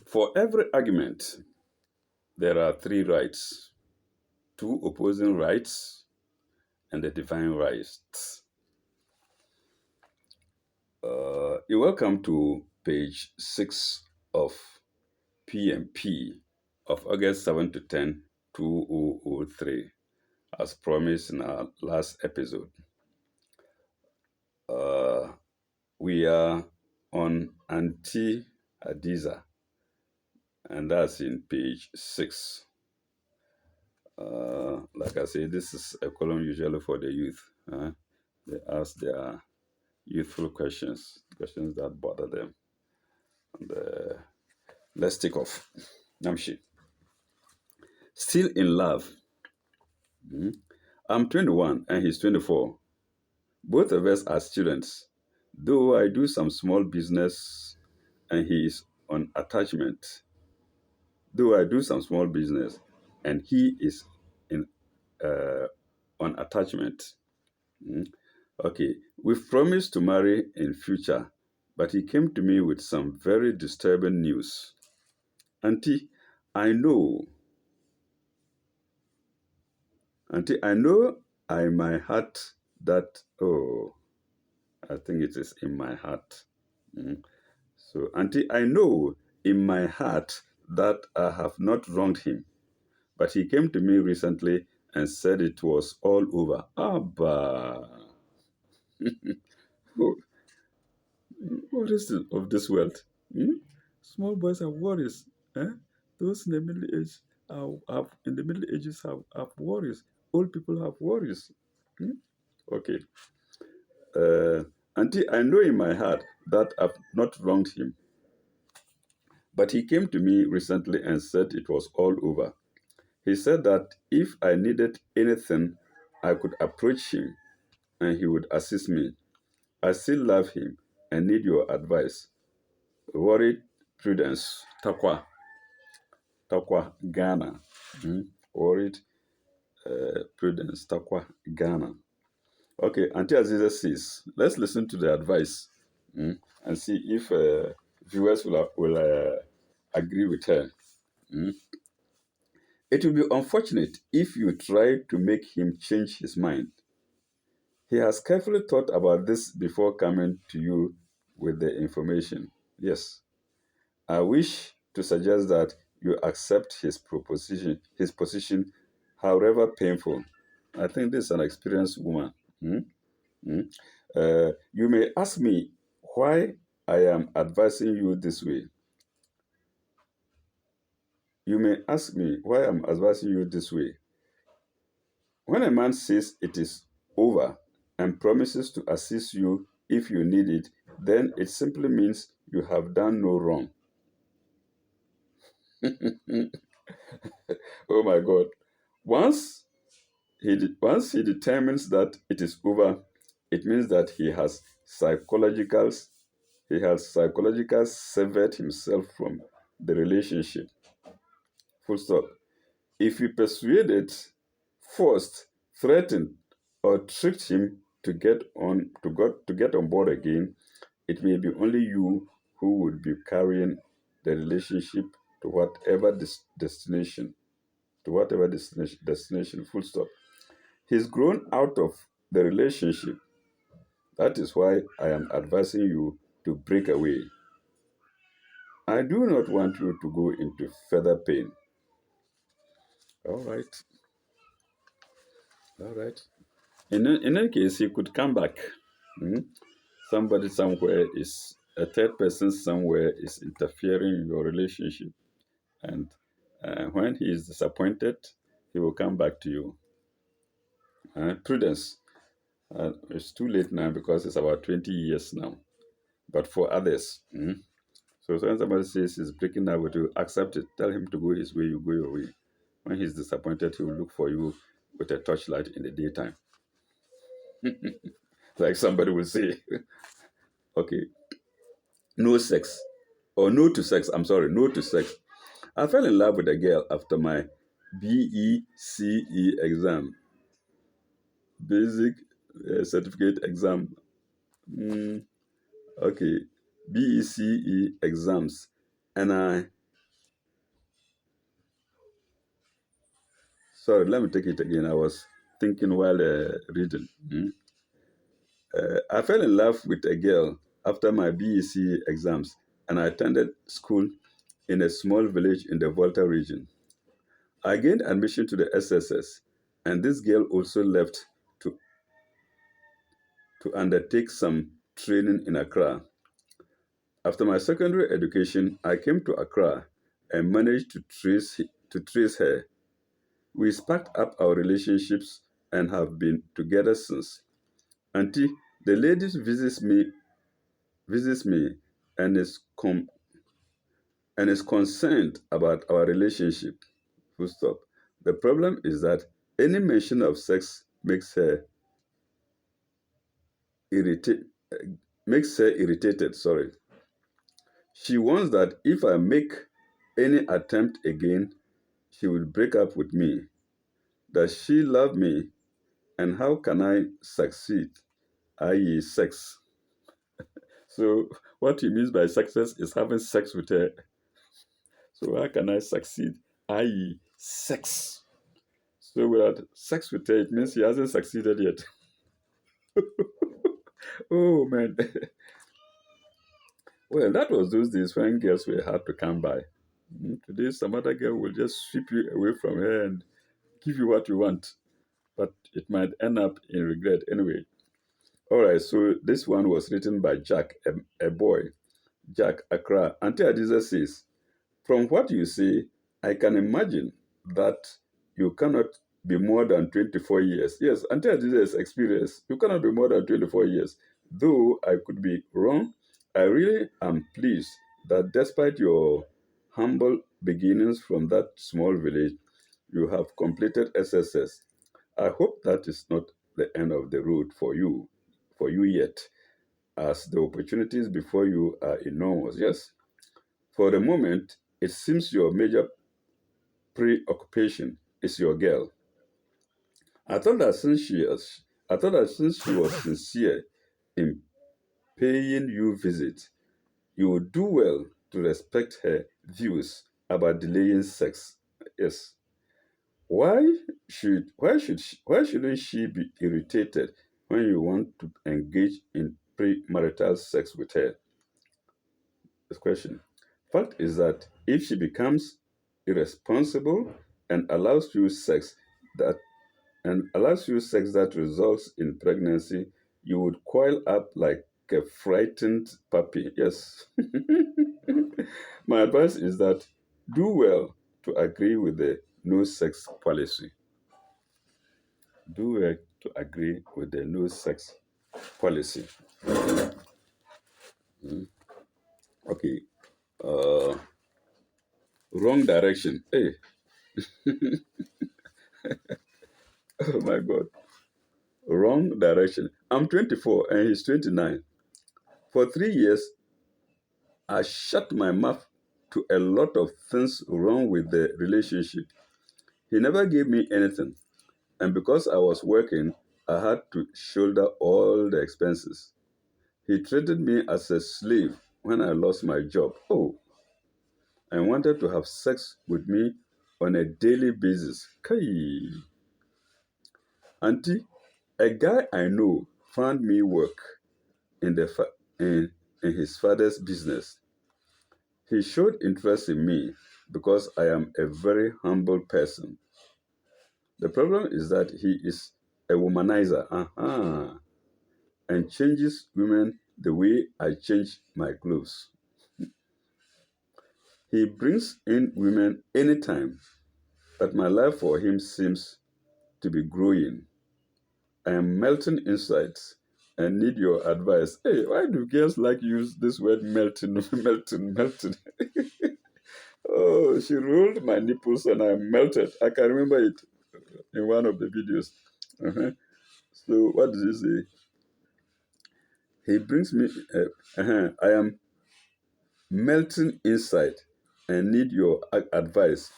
For every argument, there are three rights, two opposing rights, and the divine rights. You're welcome to page 6 of PMP of August 7 to 10, 2003, as promised in our last episode. We are on anti-Adiza, and that's in page 6. Like I say, this is a column usually for the youth. They ask their youthful questions that bother them. And, let's take off. Namshi. Still in love. I'm 21 and he's 24. Both of us are students. Though I do some small business and he is on attachment. Though I do some small business and he is in on attachment. Okay, we've promised to marry in future, but he came to me with some very disturbing news. Auntie, I know in my heart that, I think it is in my heart. So, Auntie, I know in my heart that I have not wronged him, but he came to me recently and said it was all over. Abba. Oh, what is it of this world? Small boys have worries. Those in the middle age in the Middle Ages have worries. Old people have worries. Okay. Auntie, I know in my heart that I've not wronged him. But he came to me recently and said it was all over. He said that if I needed anything, I could approach him and he would assist me. I still love him and need your advice. Worried Prudence, Takwa, Ghana. Worried Prudence, Takwa, Ghana. Okay, Auntie Aziza says, let's listen to the advice and see if viewers will agree with her. It will be unfortunate if you try to make him change his mind. He has carefully thought about this before coming to you with the information. Yes, I wish to suggest that you accept his position, however painful. I think this is an experienced woman. You may ask me why I am advising you this way. You may ask me why I'm advising you this way. When a man says it is over and promises to assist you if you need it, then it simply means you have done no wrong. Oh my God. Once he determines that it is over, it means that he has psychological severed himself from the relationship. Full stop. If you persuaded, forced, threatened, or tricked him to get on board again, it may be only you who would be carrying the relationship to whatever destination. Full stop. He's grown out of the relationship. That is why I am advising you to break away. I do not want you to go into further pain. All right. In any case, he could come back. Somebody somewhere a third person somewhere is interfering in your relationship. And when he is disappointed, he will come back to you. Prudence. It's too late now because it's about 20 years now. But for others, so when somebody says he's breaking up with you, accept it. Tell him to go his way, you go your way. When he's disappointed, he will look for you with a torchlight in the daytime. Like somebody will say. Okay. No sex. Or no to sex. I'm sorry, no to sex. I fell in love with a girl after my BECE exam. Basic certificate exam. Okay. BECE exams. And Sorry, let me take it again. I was thinking while reading. I fell in love with a girl after my BEC exams, and I attended school in a small village in the Volta region. I gained admission to the SSS, and this girl also left to, to undertake some training in Accra. After my secondary education, I came to Accra and managed to trace her. We sparked up our relationships and have been together since. Auntie, the lady visits me and is concerned about our relationship. Full stop. The problem is that any mention of sex irrita- makes her irritated. Sorry. She wants that if I make any attempt again, she will break up with me. Does she love me? And how can I succeed? I.e., sex. So, what he means by success is having sex with her. So, how can I succeed? I.e., sex. So, without sex with her, it means he hasn't succeeded yet. Oh, man. Well, that was those days when girls were hard to come by. Today, some other girl will just sweep you away from her and give you what you want, but it might end up in regret anyway. All right, so this one was written by Jack, a boy. Jack Accra. Auntie Adiza says, from what you say, I can imagine that you cannot be more than 24 years. Yes, Auntie Adiza's experience, you cannot be more than 24 years. Though I could be wrong, I really am pleased that despite your humble beginnings from that small village, you have completed SSS. I hope that is not the end of the road for you yet, as the opportunities before you are enormous. Yes, for the moment, it seems your major preoccupation is your girl. I thought that since she was sincere in paying you visits, you would do well to respect her views about delaying sex. Yes. Why shouldn't she be irritated when you want to engage in premarital sex with her? This question. Fact is that if she becomes irresponsible and that allows you sex that results in pregnancy, you would coil up like a frightened puppy. Yes. My advice is that do well to agree with the no sex policy. Do well to agree with the no sex policy. Okay. Uh, wrong direction. Hey, oh my God. Wrong direction. I'm 24 and he's 29. For 3 years, I shut my mouth to a lot of things wrong with the relationship. He never gave me anything. And because I was working, I had to shoulder all the expenses. He treated me as a slave when I lost my job. Oh, and wanted to have sex with me on a daily basis. Kai. Auntie, a guy I know found me work in the fa- in his father's business. He showed interest in me because I am a very humble person. The problem is that he is a womanizer, and changes women the way I change my clothes. He brings in women anytime, but my love for him seems to be growing. I am melting inside and need your advice. Hey, why do girls like use this word melting, melting, melting? Oh, she rolled my nipples and I melted. I can remember it in one of the videos. Uh-huh. So what does he say? He brings me. I am melting inside and need your advice.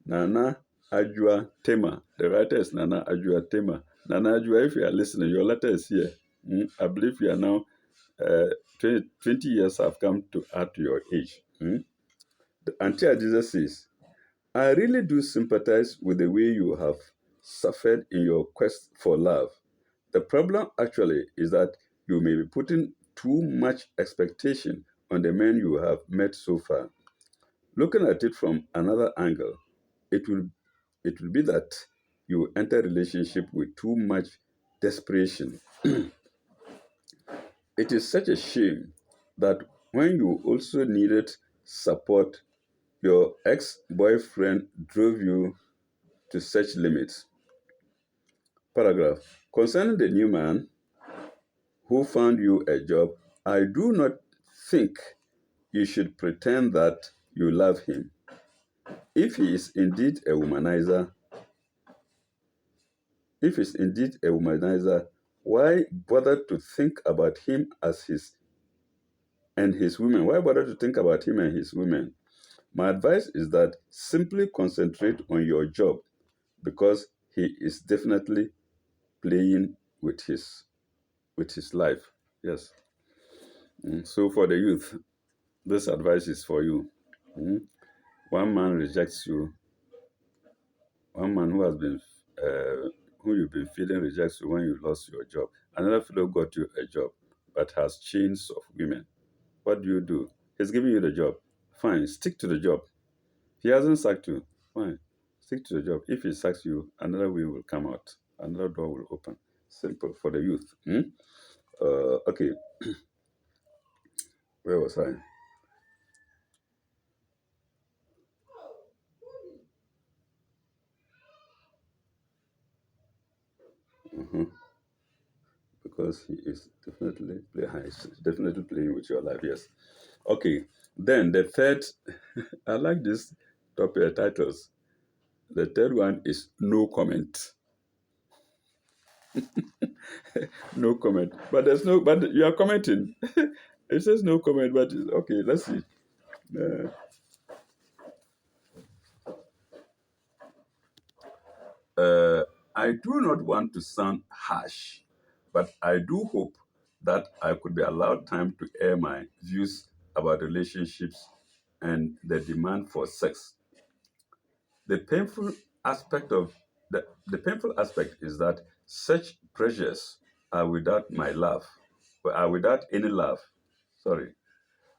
Nana Ajua Tema. The writer is Nana Ajua Tema. Nana Ajua, if you are listening, your letter is here. I believe you are now 20 years have come to add to your age. The Auntie Jesus says, I really do sympathize with the way you have suffered in your quest for love. The problem actually is that you may be putting too much expectation on the men you have met so far. Looking at it from another angle, it will it will be that you enter relationship with too much desperation. It is such a shame that when you also needed support, your ex-boyfriend drove you to such limits. Paragraph. Concerning the new man who found you a job, I do not think you should pretend that you love him. If he is indeed a womanizer, if he's indeed a womanizer, why bother to think about him as his and his women? Why bother to think about him and his women? My advice is that simply concentrate on your job because he is definitely playing with his life. Yes. So for the youth, this advice is for you. Mm. One man rejects you. One man who has been, who you've been feeling rejects you when you lost your job. Another fellow got you a job, but has chains of women. What do you do? He's giving you the job. Fine, stick to the job. He hasn't sacked you. Fine, stick to the job. If he sacks you, another way will come out. Another door will open. Simple for the youth. Okay, where was I? Mhm. Because he is definitely playing with your life. Yes. Okay. Then the third, I like this topic titles. The third one is no comment. No comment. But there's no. But you are commenting. It says no comment. But okay. Let's see. Uh, uh, I do not want to sound harsh, but I do hope that I could be allowed time to air my views about relationships and the demand for sex. The painful aspect of the painful aspect is that such pressures are without my love, are without any love. Sorry.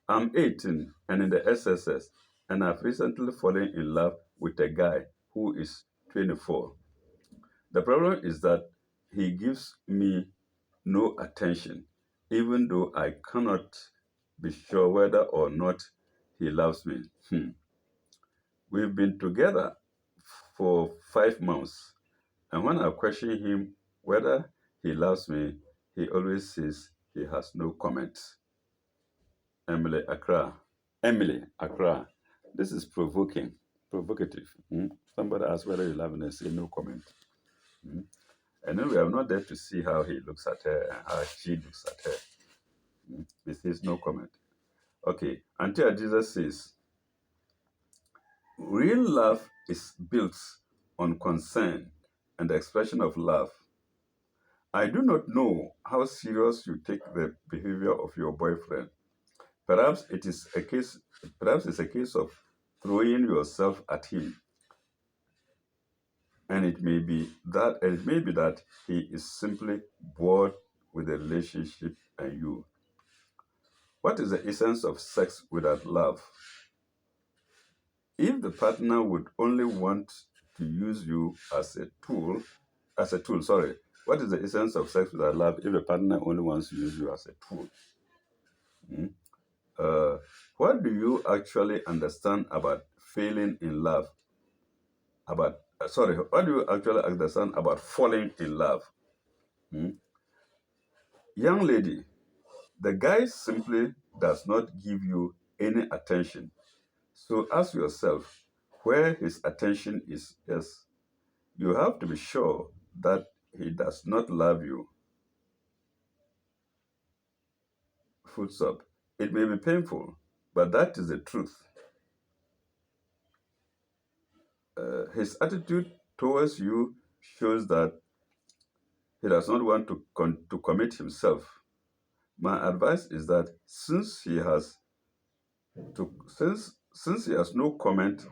I'm 18 and in the SSS, and I've recently fallen in love with a guy who is 24. The problem is that he gives me no attention, even though I cannot be sure whether or not he loves me. We've been together for 5 months, and when I question him whether he loves me, he always says he has no comment. Emily Accra. Emily Accra. This is provocative. Somebody asks whether you love me and say no comment. And then we are not there to see how he looks at her and how she looks at her. He says no comment. Okay, until Jesus says, real love is built on concern and the expression of love. I do not know how serious you take the behavior of your boyfriend. Perhaps it is a case perhaps it's a case of throwing yourself at him. And it may be that he is simply bored with the relationship and you. What is the essence of sex without love? If the partner would only want to use you as a tool, sorry, what is the essence of sex without love if the partner only wants to use you as a tool? Hmm? Uh, what do you actually understand about failing in love? What do you actually understand about falling in love? Hmm? Young lady, the guy simply does not give you any attention. So ask yourself where his attention is. Yes, you have to be sure that he does not love you. Full stop. It may be painful, but that is the truth. His attitude towards you shows that he does not want to commit himself. My advice is that since he has no comment,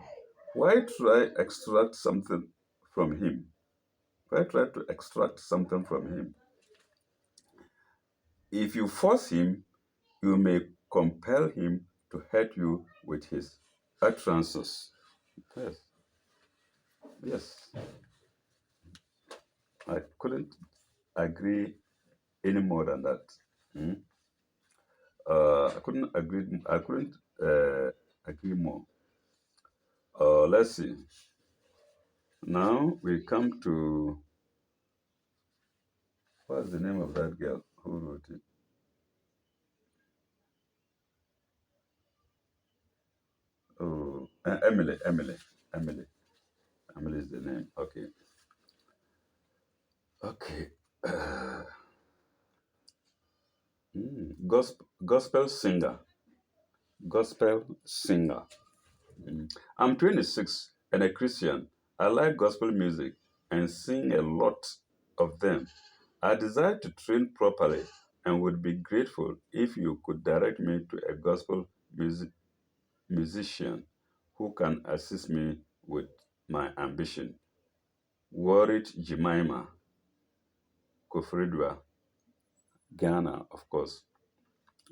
Why try extract something from him? Why try to extract something from him? If you force him, you may compel him to hurt you with his utterances. Yes, yes. I couldn't agree any more than that. Mm. I couldn't agree. I couldn't agree more. Let's see. Now we come to what's the name of that girl who wrote it? Oh, Emily. Emily. Emily is the name. Okay. Okay. Gospel singer. Gospel singer. I'm 26 and a Christian. I like gospel music and sing a lot of them. I desire to train properly and would be grateful if you could direct me to a gospel musician who can assist me with my ambition. Warrit Jemima, Kofredua, Ghana, of course.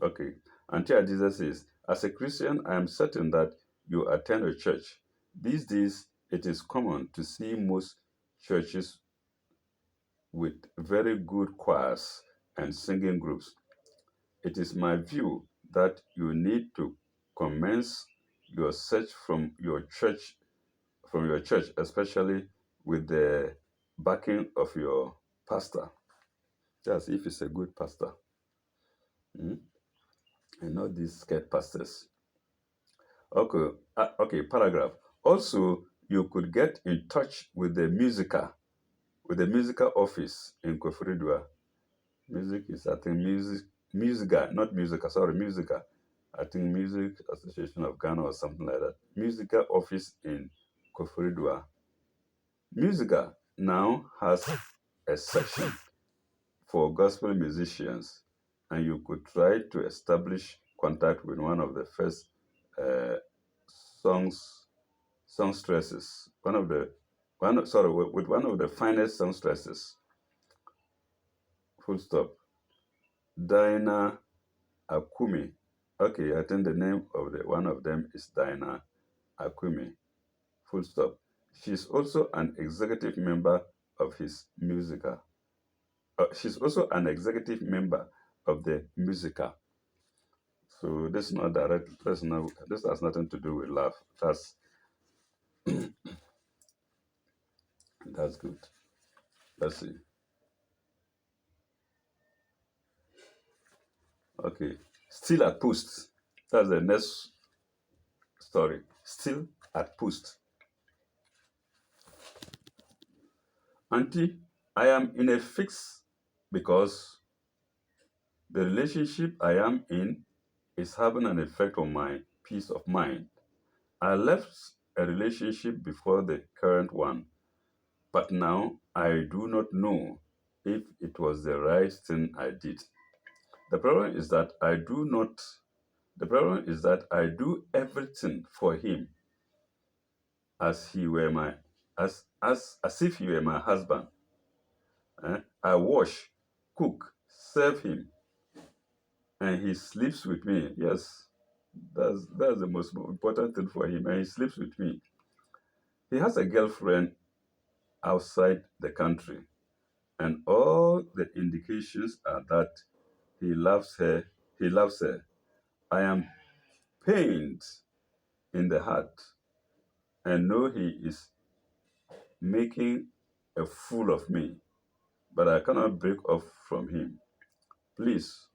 Okay. Auntie Adiza says, as a Christian, I am certain that you attend a church. These days, it is common to see most churches with very good choirs and singing groups. It is my view that you need to commence your search from your church, especially with the backing of your pastor. Just if it's a good pastor, mm? And not these scared pastors. Okay, okay, paragraph. Also, you could get in touch with the musical office in Kofridua. Music is, I think, musica, not musica, sorry, musica. I think Music Association of Ghana or something like that. Musical office in Kofridua. Musica now has a section for gospel musicians, and you could try to establish contact with one of the first uh, songs songstresses, with one of the finest songstresses. Full stop. Dinah Akumi. Okay, I think the name of the one of them is Dinah Akumi. Full stop. She's also an executive member of his musical. She's also an executive member of the musical. So this is not direct. This has nothing to do with love. That's good. Let's see. Okay. Still at post. That's the next story. Still at post. Auntie, I am in a fix because the relationship I am in is having an effect on my peace of mind. I left a relationship before the current one, but now I do not know if it was the right thing I did. The problem is that I do not the problem is that I do everything for him as he were my as if he were my husband. I wash, cook, serve him, and he sleeps with me. Yes, that's the most important thing for him, and he sleeps with me. He has a girlfriend outside the country, and all the indications are that he loves her. He loves her. I am pained in the heart and know he is making a fool of me, but I cannot break off from him. Please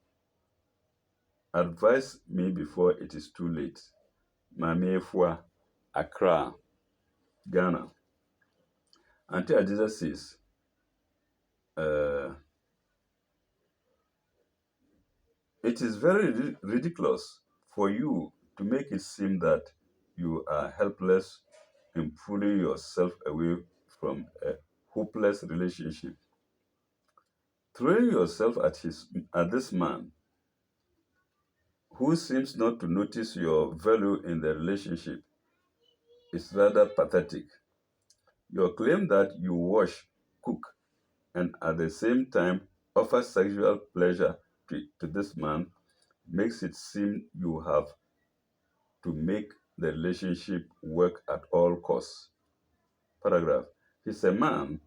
advise me before it is too late. Mame Efua, Accra, Ghana. Auntie Adiza says, uh, it is very ridiculous for you to make it seem that you are helpless in pulling yourself away from a hopeless relationship. Throwing yourself at this man who seems not to notice your value in the relationship is rather pathetic. Your claim that you wash, cook, and at the same time offer sexual pleasure to this man makes it seem you have to make the relationship work at all costs. Paragraph. He's a man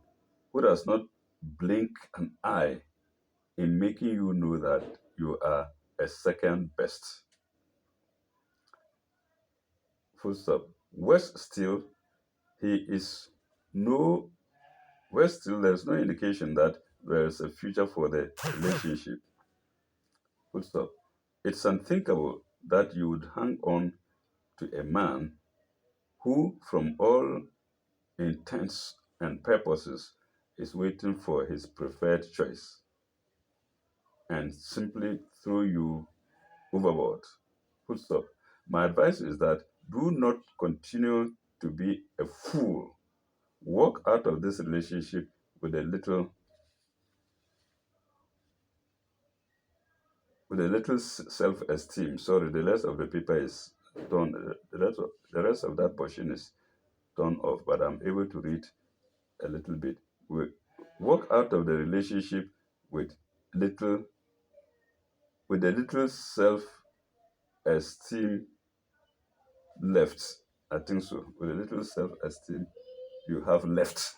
who does not blink an eye in making you know that you are a second best. Full stop. Worse still, he is no worse still, there's no indication that there is a future for the relationship. Full stop. It's unthinkable that you would hang on to a man who, from all intents and purposes, is waiting for his preferred choice and simply throw you overboard. Full stop. My advice is that do not continue to be a fool. Walk out of this relationship with a little self-esteem. Sorry, the rest of the paper is torn. The rest of that portion is torn off, but I'm able to read a little bit. We walk out of the relationship with little with a little self-esteem left. I think so. With a little self-esteem you have left.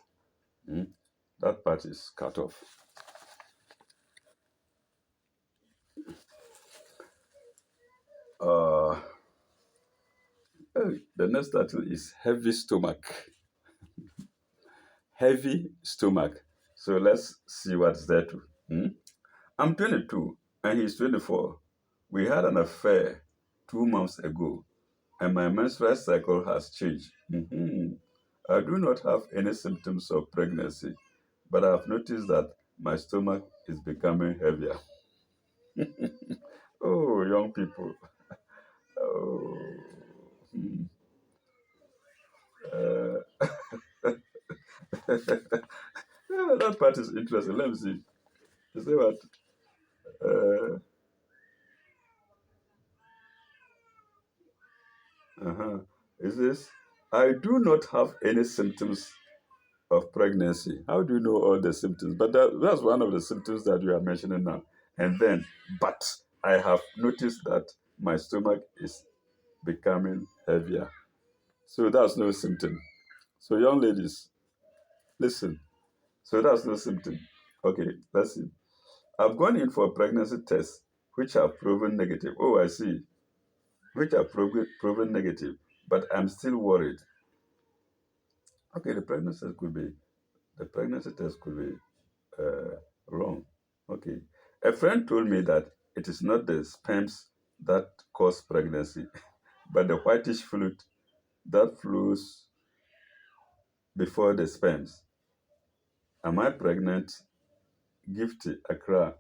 Mm, That part is cut off. Uh, the next title is Heavy Stomach. Heavy stomach. So let's see what's there too. I'm 22 and he's 24. We had an affair 2 months ago and my menstrual cycle has changed. I do not have any symptoms of pregnancy, but I've noticed that my stomach is becoming heavier. Oh, young people. Oh. Hmm. Uh, that part is interesting. Let me see. You say what? Uh, uh-huh. Is this? I do not have any symptoms of pregnancy. How do you know all the symptoms? But that's one of the symptoms that you are mentioning now. And then, but I have noticed that my stomach is becoming heavier. So that's no symptom. So, young ladies, listen. So that's no symptom. Okay, let's see. I've gone in for a pregnancy test, which have proven negative. Oh, I see. Which have proven negative, but I'm still worried. Okay, the pregnancy test could be wrong. Okay. A friend told me that it is not the sperms that cause pregnancy, but the whitish fluid that flows before the sperms. Am I pregnant? Gifty, Accra.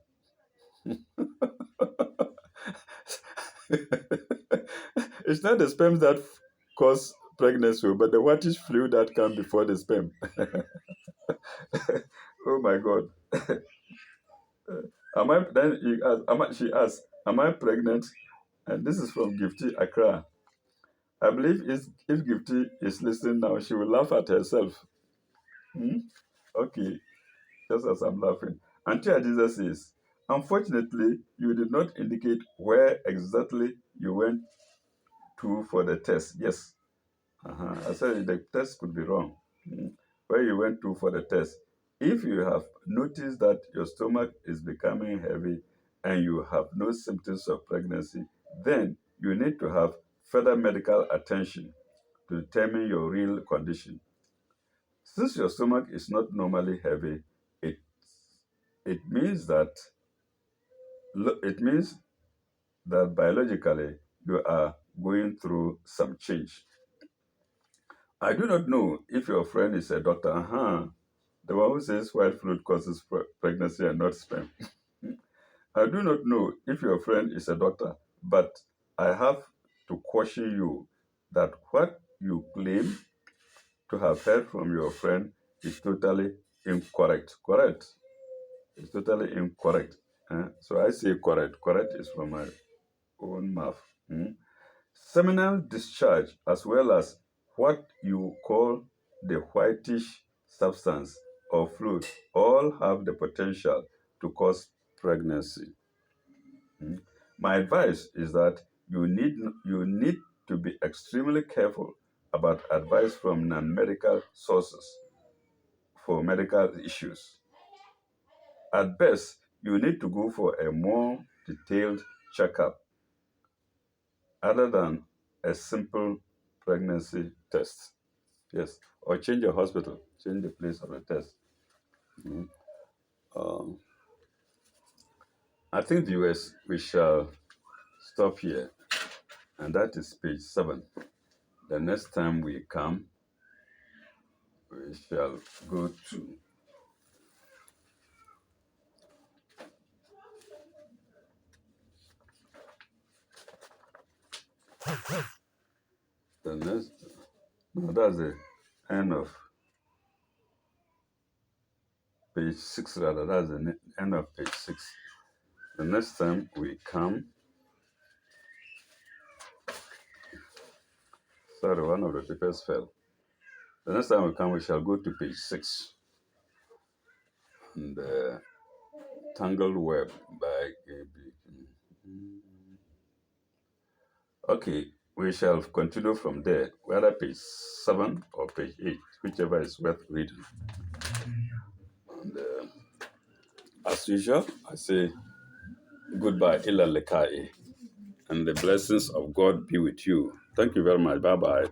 It's not the sperms that cause pregnancy, but the whitish fluid that comes before the sperm. Oh my God. Am I then he asked, she asked, am I pregnant? And this is from Gifty Accra. I believe if Gifty is listening now, she will laugh at herself. Hmm? Okay, just as I'm laughing. Auntie Adiza says, unfortunately, you did not indicate where exactly you went to for the test. Yes. I said the test could be wrong. Hmm. Where you went to for the test. If you have noticed that your stomach is becoming heavy and you have no symptoms of pregnancy, then you need to have further medical attention to determine your real condition. Since your stomach is not normally heavy, it it means that it means that biologically you are going through some change. I do not know if your friend is a doctor. The one who says white fluid causes pregnancy and not sperm. I do not know if your friend is a doctor, but I have to caution you that what you claim to have heard from your friend is totally incorrect. Correct? It's totally incorrect. So I say correct. Correct is from my own mouth. Seminal discharge as well as what you call the whitish substance or fluid all have the potential to cause pregnancy. Mm. My advice is that you need to be extremely careful about advice from non-medical sources for medical issues. At best, you need to go for a more detailed checkup other than a simple pregnancy test. Yes, or change your hospital, change the place of the test. Mhm. Um, I think viewers, we shall stop here, and that is page 7. The next time we come, we shall go to the next. No, that's the end of page 6, rather. That's the end of page 6. The next time we come, sorry, one of the papers fell. The next time we come, we shall go to page 6. The Tangled Web by Gaby. Okay, we shall continue from there, whether page 7 or page 8, whichever is worth reading. And as usual, I say goodbye, ila lekai, and the blessings of God be with you. Thank you very much. Bye bye.